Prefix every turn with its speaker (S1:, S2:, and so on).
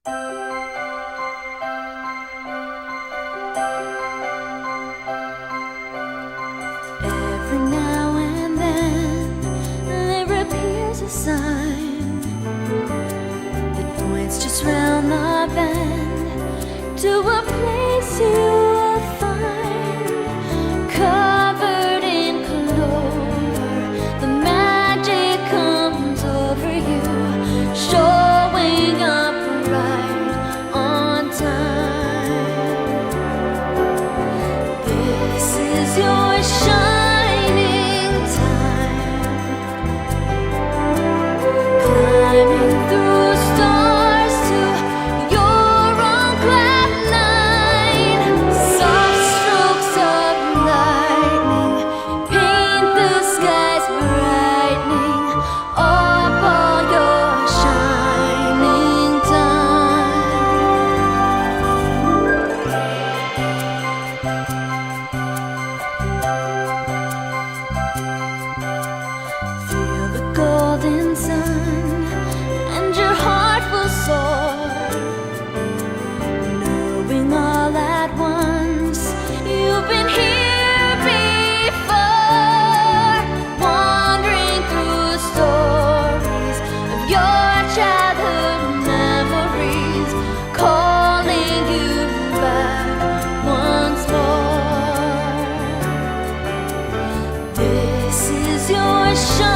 S1: Every now and then there appears a sign that points just round the bend to a place you will find. Covered in clover, the magic comes over you, showing up right on time. This is your shining time, climbing through stars to your own cloud nine. Soft strokes of lightning paint the skies brightening up all your shining time. Feel the golden sun and your heart will soar, knowing all at once you've been here before, wandering through stories of your childhood memories, calling you back once more. This is your shine.